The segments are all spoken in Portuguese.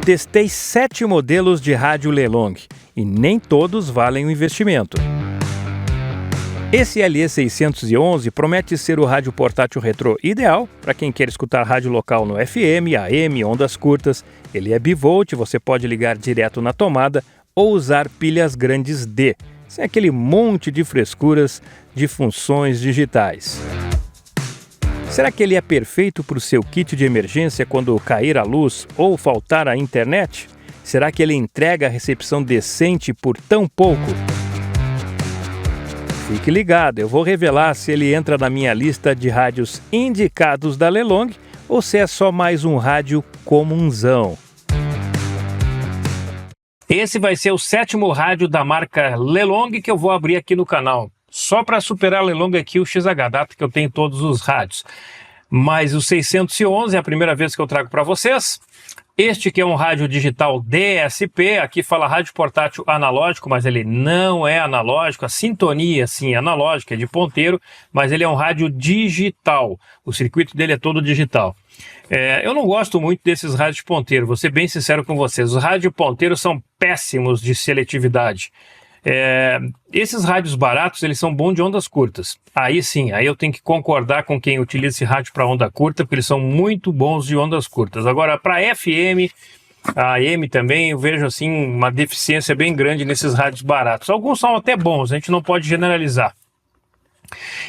Testei 7 modelos de rádio Lelong e nem todos valem o investimento. Esse LE611 promete ser o rádio portátil retrô ideal para quem quer escutar rádio local no FM, AM, ondas curtas. Ele é bivolt, você pode ligar direto na tomada ou usar pilhas grandes D, sem aquele monte de frescuras de funções digitais. Será que ele é perfeito para o seu kit de emergência quando cair a luz ou faltar a internet? Será que ele entrega a recepção decente por tão pouco? Fique ligado, eu vou revelar se ele entra na minha lista de rádios indicados da Lelong ou se é só mais um rádio comunzão. Esse vai ser o 7º rádio da marca Lelong que eu vou abrir aqui no canal. Só para superar a Lelong aqui, o XH Data, que eu tenho todos os rádios. Mas o 611 é a primeira vez que eu trago para vocês. Este que é um rádio digital DSP, aqui fala rádio portátil analógico, mas ele não é analógico. A sintonia, sim, é analógica, é de ponteiro, mas ele é um rádio digital. O circuito dele é todo digital. Eu não gosto muito desses rádios de ponteiro, vou ser bem sincero com vocês. Os rádios ponteiros são péssimos de seletividade. Esses rádios baratos, eles são bons de ondas curtas. Aí sim, aí eu tenho que concordar com quem utiliza esse rádio para onda curta, porque eles são muito bons de ondas curtas. Agora, para FM, AM também, eu vejo assim uma deficiência bem grande nesses rádios baratos. Alguns são até bons, a gente não pode generalizar.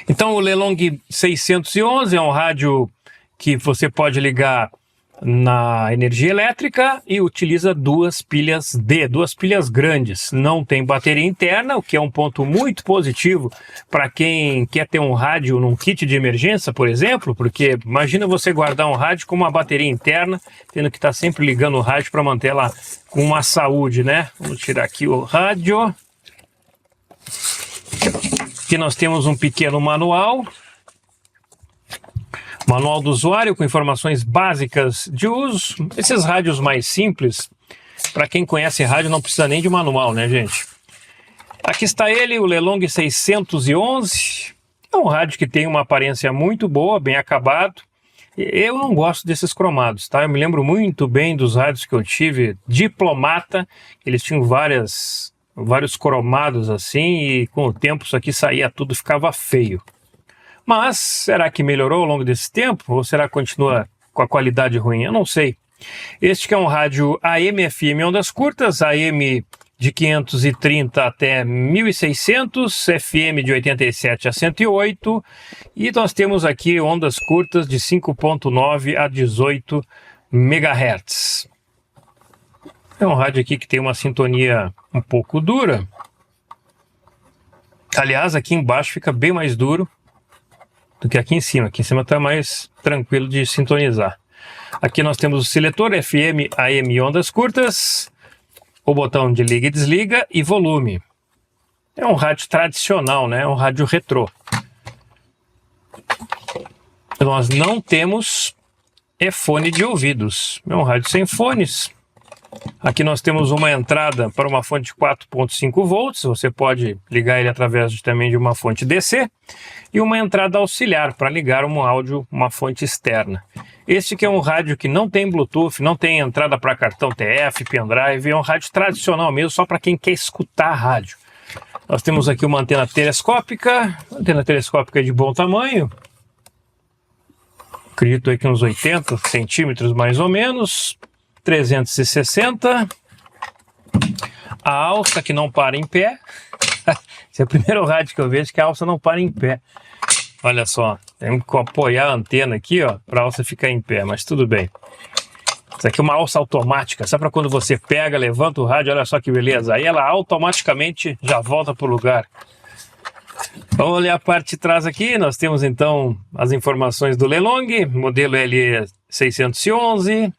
Então o Lelong 611 é um rádio que você pode ligar na energia elétrica e utiliza 2 pilhas D, 2 pilhas grandes. Não tem bateria interna, o que é um ponto muito positivo para quem quer ter um rádio num kit de emergência, por exemplo, porque imagina você guardar um rádio com uma bateria interna, tendo que estar sempre ligando o rádio para manter ela com uma saúde, né? Vamos tirar aqui o rádio. Aqui nós temos um pequeno manual. Manual do usuário com informações básicas de uso. Esses rádios mais simples, para quem conhece rádio, não precisa nem de manual, né, gente? Aqui está ele, o Lelong 611. É um rádio que tem uma aparência muito boa, bem acabado. Eu não gosto desses cromados, tá? Eu me lembro muito bem dos rádios que eu tive, Diplomata. Eles tinham vários cromados assim e com o tempo isso aqui saía tudo, ficava feio. Mas será que melhorou ao longo desse tempo? Ou será que continua com a qualidade ruim? Eu não sei. Este que é um rádio AM/FM ondas curtas, AM de 530 até 1600, FM de 87 a 108, e nós temos aqui ondas curtas de 5.9 a 18 MHz. É um rádio aqui que tem uma sintonia um pouco dura. Aliás, aqui embaixo fica bem mais duro do que aqui em cima. Aqui em cima está mais tranquilo de sintonizar. Aqui nós temos o seletor FM, AM ondas curtas, o botão de liga e desliga e volume. É um rádio tradicional, né? É um rádio retrô. Nós não temos fone de ouvidos. É um rádio sem fones. Aqui nós temos uma entrada para uma fonte de 4.5 volts, você pode ligar ele através também de uma fonte DC, e uma entrada auxiliar para ligar um áudio, uma fonte externa. Este que é um rádio que não tem Bluetooth, não tem entrada para cartão TF, pendrive, é um rádio tradicional mesmo, só para quem quer escutar rádio. Nós temos aqui uma antena telescópica de bom tamanho, acredito aí que uns 80 centímetros mais ou menos, 360, a alça que não para em pé. Esse é o primeiro rádio que eu vejo que a alça não para em pé. Olha só, temos que apoiar a antena aqui, ó, para a alça ficar em pé, mas tudo bem. Isso aqui é uma alça automática, só para quando você pega, levanta o rádio, olha só que beleza. Aí ela automaticamente já volta para o lugar. Vamos olhar a parte de trás aqui, nós temos então as informações do Lelong, modelo LE611,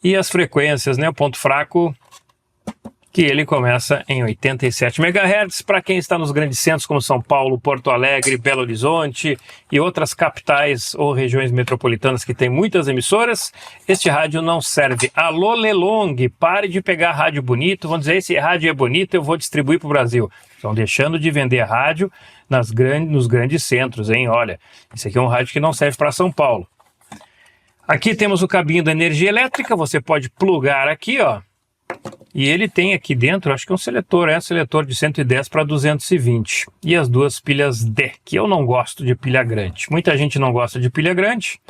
e as frequências, né? O ponto fraco, que ele começa em 87 MHz. Para quem está nos grandes centros como São Paulo, Porto Alegre, Belo Horizonte e outras capitais ou regiões metropolitanas que tem muitas emissoras, este rádio não serve. Alô Lelong, pare de pegar rádio bonito, vão dizer, esse rádio é bonito, eu vou distribuir para o Brasil. Estão deixando de vender rádio nos grandes centros, hein? Olha, esse aqui é um rádio que não serve para São Paulo. Aqui temos o cabinho da energia elétrica, você pode plugar aqui, ó. E ele tem aqui dentro, acho que é um seletor de 110 para 220. E as duas pilhas D, que eu não gosto de pilha grande. Muita gente não gosta de pilha grande,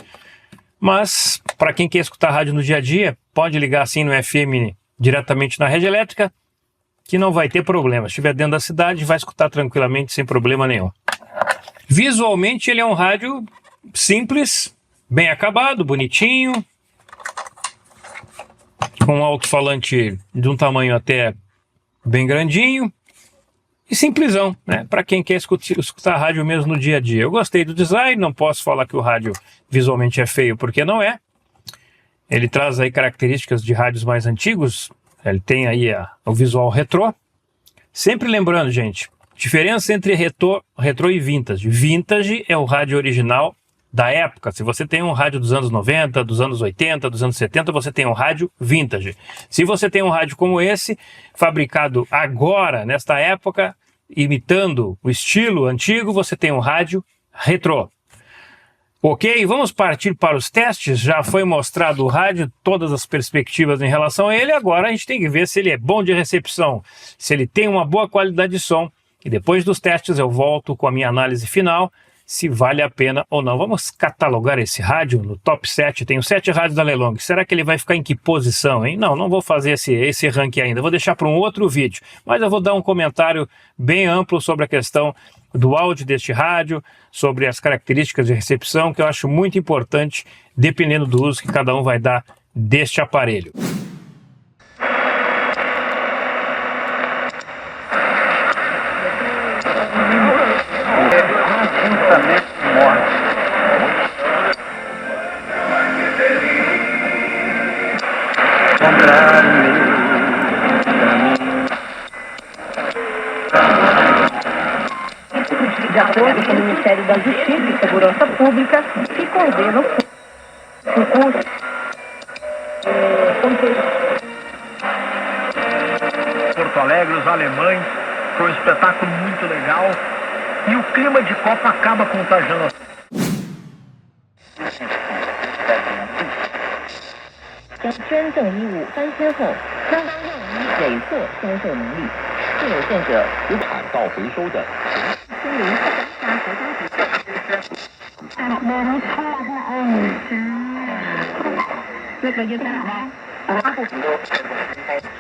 mas para quem quer escutar rádio no dia a dia, pode ligar assim no FM diretamente na rede elétrica, que não vai ter problema. Se estiver dentro da cidade, vai escutar tranquilamente, sem problema nenhum. Visualmente, ele é um rádio simples, bem acabado, bonitinho, com um alto-falante de um tamanho até bem grandinho e simplesão, né? Para quem quer escutar rádio mesmo no dia a dia. Eu gostei do design, não posso falar que o rádio visualmente é feio, porque não é. Ele traz aí características de rádios mais antigos, ele tem aí o visual retrô. Sempre lembrando, gente, diferença entre retrô e vintage. Vintage é o rádio original da época. Se você tem um rádio dos anos 90, dos anos 80, dos anos 70, você tem um rádio vintage. Se você tem um rádio como esse, fabricado agora, nesta época, imitando o estilo antigo, você tem um rádio retrô. Ok, vamos partir para os testes. Já foi mostrado o rádio, todas as perspectivas em relação a ele. Agora a gente tem que ver se ele é bom de recepção, se ele tem uma boa qualidade de som. E depois dos testes eu volto com a minha análise final, se vale a pena ou não. Vamos catalogar esse rádio no top 7. Tenho 7 rádios da Lelong. Será que ele vai ficar em que posição, hein? Não vou fazer esse ranking ainda. Vou deixar para um outro vídeo. Mas eu vou dar um comentário bem amplo sobre a questão do áudio deste rádio, sobre as características de recepção, que eu acho muito importante, dependendo do uso que cada um vai dar deste aparelho. De acordo com o Ministério da Justiça e Segurança Pública, que coordena o curso. Porto Alegre, os alemães, foi um espetáculo muito legal e o clima de Copa acaba contagiando.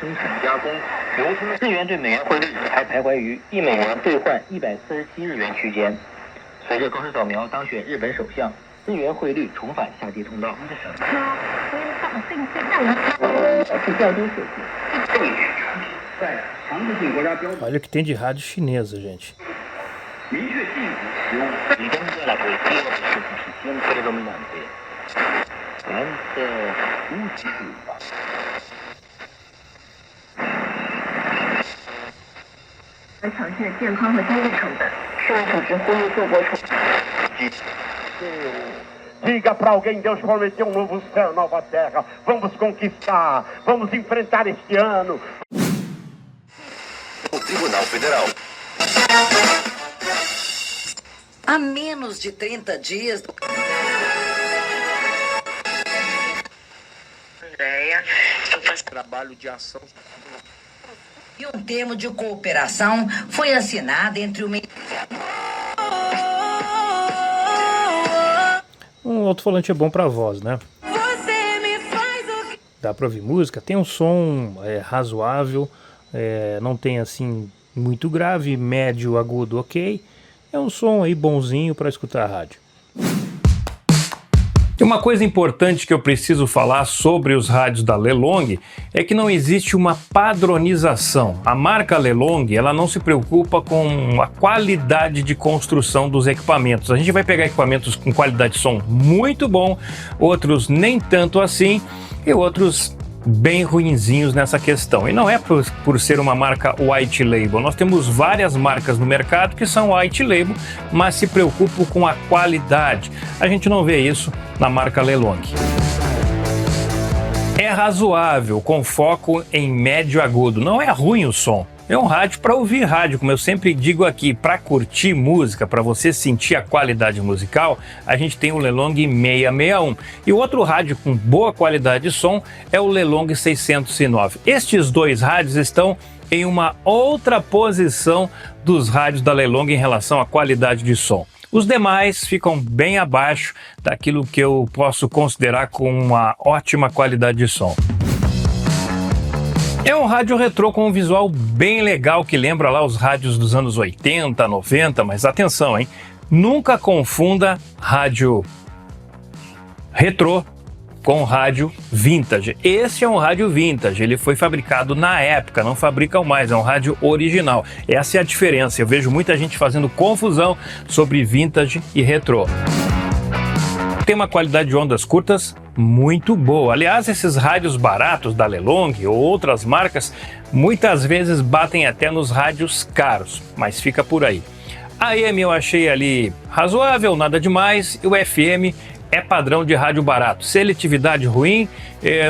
生产加工、流通日元对美元汇率还徘徊于1美元兑换147日元区间。随着高市早苗当选日本首相，日元汇率重返下跌通道。Olha o que tem de rádio chinesa, gente. Diga para alguém, Deus prometeu um novo céu, nova terra. Vamos conquistar, vamos enfrentar este ano. O Tribunal Federal. Há menos de 30 dias... Trabalho de ação. E um termo de cooperação foi assinado entre o... Um alto-falante é bom para voz, né? Dá para ouvir música, tem um som razoável, não tem assim muito grave, médio, agudo, ok. É um som aí bonzinho para escutar a rádio. Tem uma coisa importante que eu preciso falar sobre os rádios da Lelong, é que não existe uma padronização. A marca Lelong, ela não se preocupa com a qualidade de construção dos equipamentos. A gente vai pegar equipamentos com qualidade de som muito bom, outros nem tanto assim, e outros bem ruinzinhos nessa questão. E não é por ser uma marca white label. Nós temos várias marcas no mercado que são white label, mas se preocupam com a qualidade. A gente não vê isso na marca Lelong. É razoável, com foco em médio agudo. Não é ruim o som. É um rádio para ouvir rádio, como eu sempre digo aqui, para curtir música, para você sentir a qualidade musical, a gente tem o Lelong 661. E o outro rádio com boa qualidade de som é o Lelong 609. Estes dois rádios estão em uma outra posição dos rádios da Lelong em relação à qualidade de som. Os demais ficam bem abaixo daquilo que eu posso considerar com uma ótima qualidade de som. É um rádio retrô com um visual bem legal que lembra lá os rádios dos anos 80, 90, mas atenção, hein? Nunca confunda rádio retrô com rádio vintage. Esse é um rádio vintage, ele foi fabricado na época, não fabricam mais, é um rádio original. Essa é a diferença, eu vejo muita gente fazendo confusão sobre vintage e retrô. Tem uma qualidade de ondas curtas muito boa. Aliás, esses rádios baratos da Lelong ou outras marcas muitas vezes batem até nos rádios caros, mas fica por aí. A AM eu achei ali razoável, nada demais, e o FM é padrão de rádio barato. Seletividade ruim,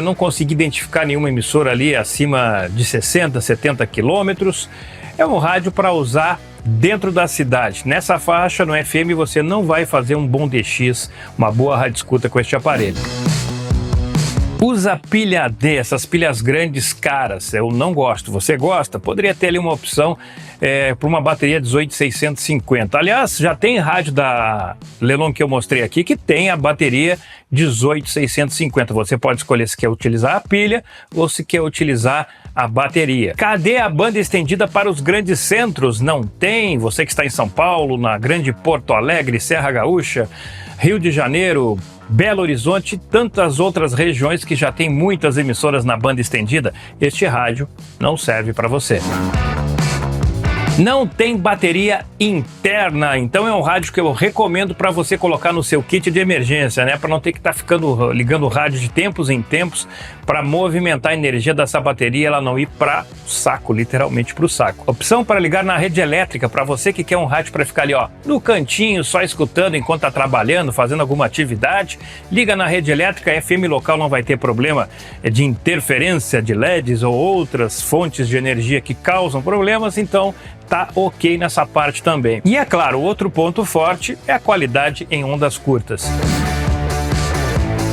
não consegui identificar nenhuma emissora ali acima de 60, 70 quilômetros. É um rádio para usar dentro da cidade. Nessa faixa, no FM, você não vai fazer um bom DX, uma boa rádio escuta com este aparelho. Usa pilha D, essas pilhas grandes caras, eu não gosto. Você gosta? Poderia ter ali uma opção para uma bateria 18650. Aliás, já tem rádio da Lelong que eu mostrei aqui que tem a bateria 18650. Você pode escolher se quer utilizar a pilha ou se quer utilizar a bateria. Cadê a banda estendida para os grandes centros? Não tem. Você que está em São Paulo, na grande Porto Alegre, Serra Gaúcha, Rio de Janeiro, Belo Horizonte e tantas outras regiões que já tem muitas emissoras na banda estendida, este rádio não serve para você. Não tem bateria interna, então é um rádio que eu recomendo para você colocar no seu kit de emergência, né? Para não ter que estar ligando o rádio de tempos em tempos para movimentar a energia dessa bateria, ela não ir para o saco, literalmente para o saco. Opção para ligar na rede elétrica, para você que quer um rádio para ficar ali, ó, no cantinho, só escutando enquanto está trabalhando, fazendo alguma atividade, liga na rede elétrica, FM local não vai ter problema de interferência de LEDs ou outras fontes de energia que causam problemas, então tá ok nessa parte também. E é claro, outro ponto forte é a qualidade em ondas curtas.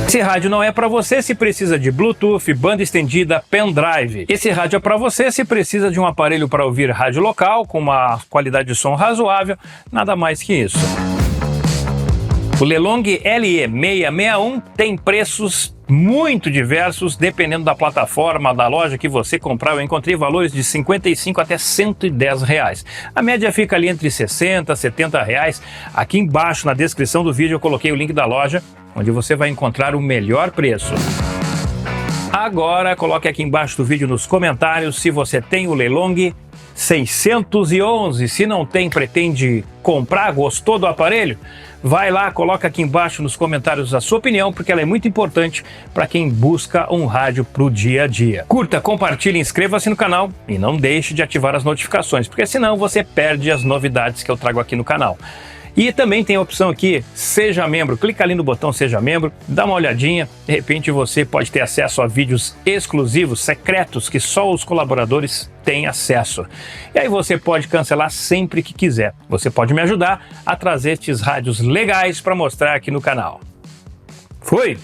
Esse rádio não é para você se precisa de Bluetooth, banda estendida, pendrive. Esse rádio é para você se precisa de um aparelho para ouvir rádio local com uma qualidade de som razoável, nada mais que isso. O Lelong LE661 tem preços muito diversos, dependendo da plataforma, da loja que você comprar. Eu encontrei valores de 55 até 110 reais. A média fica ali entre 60 e 70 reais. Aqui embaixo na descrição do vídeo eu coloquei o link da loja, onde você vai encontrar o melhor preço. Agora coloque aqui embaixo do vídeo nos comentários se você tem o Lelong 611. Se não tem, pretende comprar, gostou do aparelho? Vai lá, coloca aqui embaixo nos comentários a sua opinião, porque ela é muito importante para quem busca um rádio para o dia a dia. Curta, compartilhe, inscreva-se no canal e não deixe de ativar as notificações, porque senão você perde as novidades que eu trago aqui no canal. E também tem a opção aqui, seja membro, clica ali no botão seja membro, dá uma olhadinha, de repente você pode ter acesso a vídeos exclusivos, secretos, que só os colaboradores têm acesso. E aí você pode cancelar sempre que quiser. Você pode me ajudar a trazer estes rádios legais para mostrar aqui no canal. Fui!